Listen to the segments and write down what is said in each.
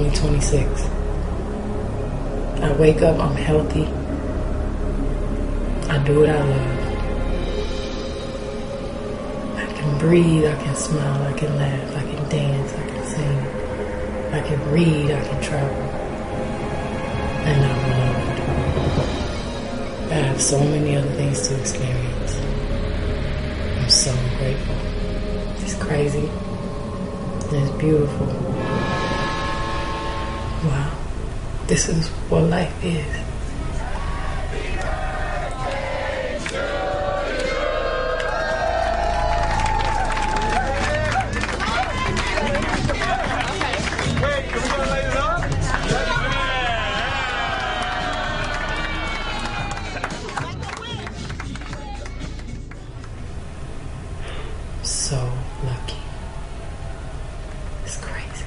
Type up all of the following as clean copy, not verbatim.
only 26. I wake up, I'm healthy. I do what I love. I can breathe, I can smile, I can laugh, I can dance, I can sing. I can read, I can travel. And I'm loved. I have so many other things to experience. I'm so grateful. It's crazy. And it's beautiful. Wow. This is what life is. So lucky. It's crazy.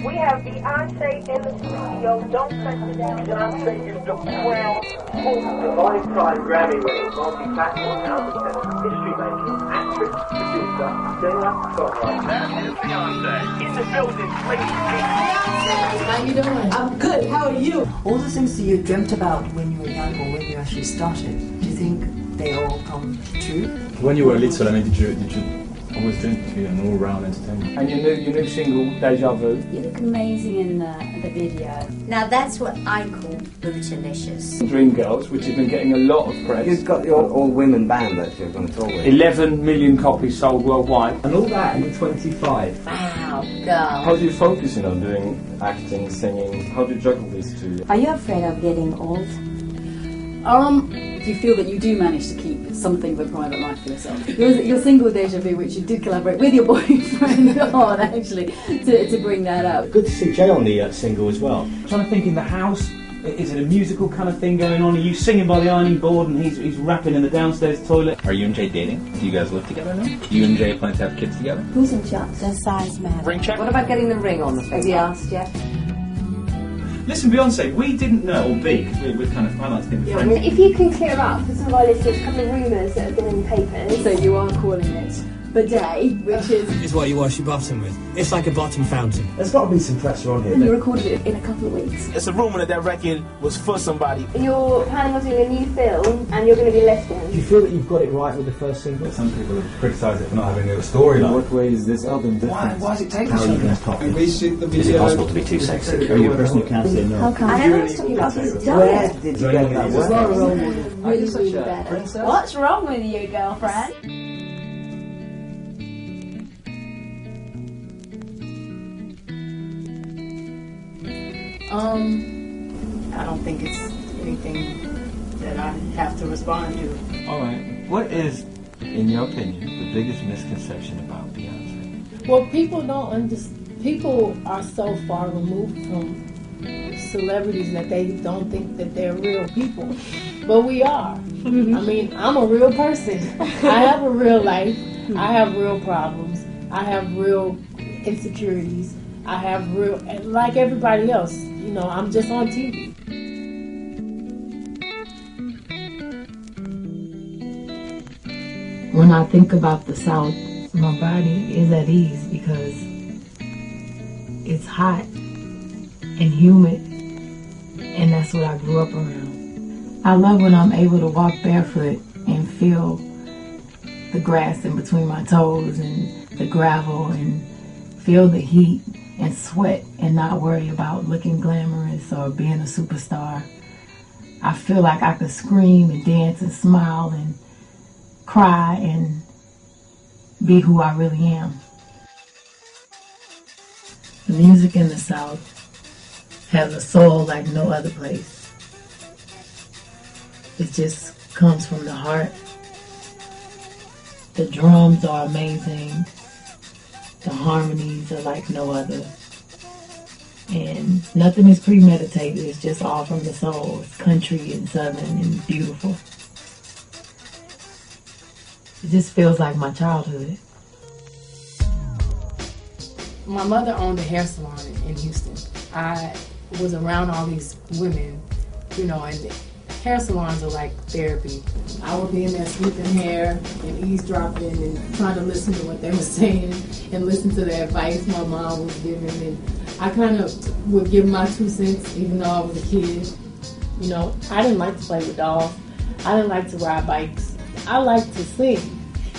We have Beyonce in the studio. Don't touch it down. Beyonce is the crown holder. The lifetime Grammy winning, multi-platinum album history making actress, producer, singer, songwriter. That is Beyonce. In the building, ladies and gentlemen. How you doing? I'm good. How are you? All the things that you dreamt about when you were young or when you actually started, do you think they all come true? When you were little, I mean, did you always dream to be an all-round entertainer? And your new single, Deja Vu. You look amazing in the video. Now that's what I call bootylicious. Dream Girls, which has been getting a lot of press. You've got your all-women band that you're going to tour with. 11 million copies sold worldwide. And all that, and you're 25. Wow, girl. How do you focus on doing acting, singing? How do you juggle these two? Are you afraid of getting old? Do you feel that you do manage to keep something of a private life for yourself? Your single Deja Vu, which you did collaborate with your boyfriend on, actually, to bring that up. Good to see Jay on the single as well. I'm trying to think in the house, is it a musical kind of thing going on? Are you singing by the ironing board and he's rapping in the downstairs toilet? Are you and Jay dating? Do you guys live together now? Do you and Jay plan to have kids together? Who's in charge? The size matter. Ring check? What about getting the ring on the finger? Has he asked yet? Listen, Beyonce, we didn't know, or B, because we're kind of, I like to think we're friends. If you can clear up for some of our listeners, a couple of rumours that have been in the papers. So you are calling it bidei, which is... It's what you wash your bottom with. It's like a bottom fountain. There's got to be some pressure on here. You recorded it in a couple of weeks. It's a rumour that record was for somebody. You're planning on doing a new film and you're going to be lesbian. Do you feel that you've got it right with the first single? Some people have criticised it for not having a storyline. In what way is this album different? Why does it take How so are you going long? to top it? Is it possible to be too sexy? Are you a person who can't say no? How come? I don't want to talk about his Where diet. did you get that word? Are you such a Better. princess? What's wrong with you, girlfriend? I don't think it's anything that I have to respond to. Alright, what is, in your opinion, the biggest misconception about Beyonce? Well, people don't understand. People are so far removed from celebrities that they don't think that they're real people. But we are. I mean, I'm a real person. I have a real life. I have real problems. I have real insecurities. I have real, like everybody else, you know, I'm just on TV. When I think about the South, my body is at ease because it's hot and humid, and that's what I grew up around. I love when I'm able to walk barefoot and feel the grass in between my toes and the gravel and feel the heat and sweat and not worry about looking glamorous or being a superstar. I feel like I could scream and dance and smile and cry and be who I really am. The music in the South has a soul like no other place. It just comes from the heart. The drums are amazing. The harmonies are like no other. And nothing is premeditated. It's just all from the soul. It's country and southern and beautiful. It just feels like my childhood. My mother owned a hair salon in Houston. I was around all these women, you know, and Hair salons are like therapy. I would be in there sweeping hair and eavesdropping and trying to listen to what they were saying and listen to the advice my mom was giving. And I kind of would give my 2 cents even though I was a kid. You know, I didn't like to play with dolls. I didn't like to ride bikes. I liked to sing.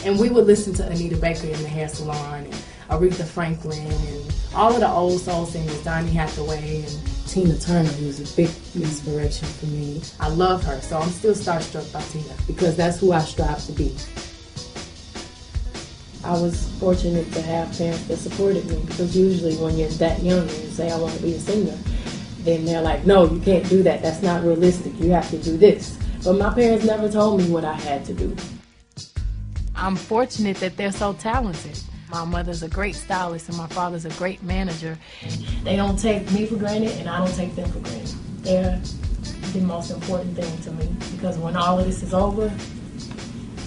And we would listen to Anita Baker in the hair salon and Aretha Franklin and all of the old soul singers, Donny Hathaway and Tina Turner, who's a big inspiration for me. I love her, so I'm still starstruck by Tina because that's who I strive to be. I was fortunate to have parents that supported me because usually when you're that young and you say I want to be a singer, then they're like, no, you can't do that. That's not realistic. You have to do this. But my parents never told me what I had to do. I'm fortunate that they're so talented. My mother's a great stylist and my father's a great manager. They don't take me for granted and I don't take them for granted. They're the most important thing to me because when all of this is over,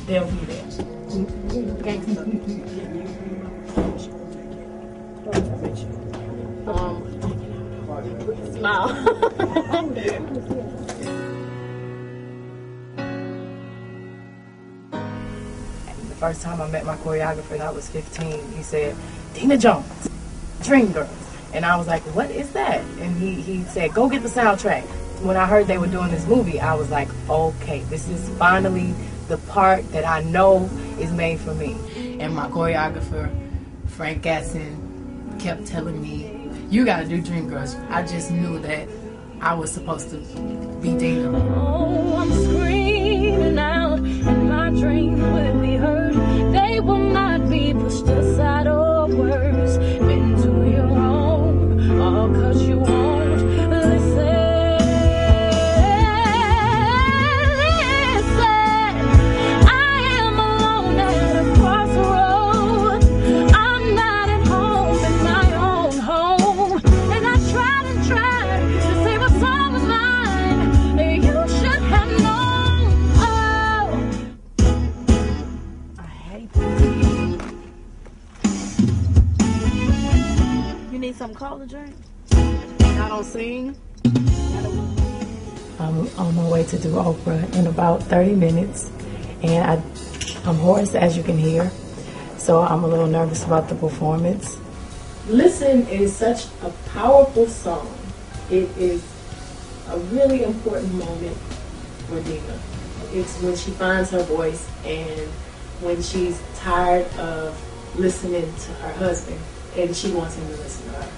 they'll be there. Smile. The first time I met my choreographer, I was 15. He said, Dina Jones, Dreamgirls. And I was like, what is that? And he said, go get the soundtrack. When I heard they were doing this movie, I was like, okay, this is finally the part that I know is made for me. And my choreographer, Frank Gatson, kept telling me, you gotta do Dreamgirls. I just knew that I was supposed to be Dina. Oh, I'm screaming out, and my dreams will be heard. They will not be pushed aside or worse. Been to your own, all 'cause you won't listen. I am alone at a crossroads. I'm not at home in my own home, and I tried and tried to say what's on my mind. You should have known. Oh, I hate this. You need something cold to drink? I don't sing. I'm on my way to do Oprah in about 30 minutes, and I'm hoarse, as you can hear, so I'm a little nervous about the performance. Listen is such a powerful song. It is a really important moment for Dina. It's when she finds her voice and when she's tired of listening to her husband and she wants him to listen to her.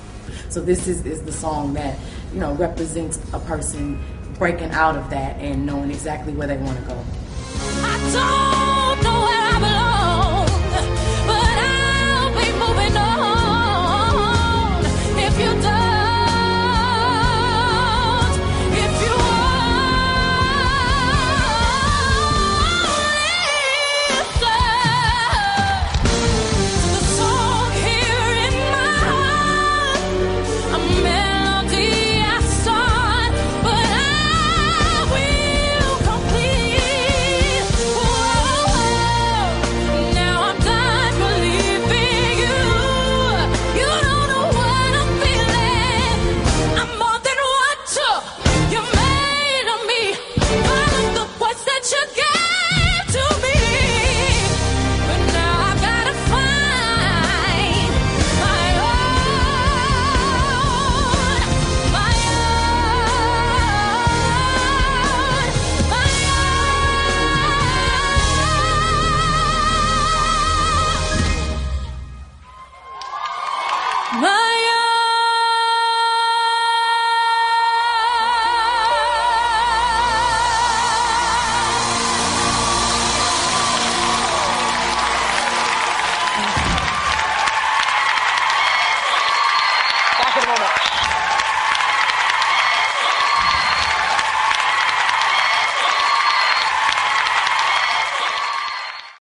So this is the song that, you know, represents a person breaking out of that and knowing exactly where they want to go.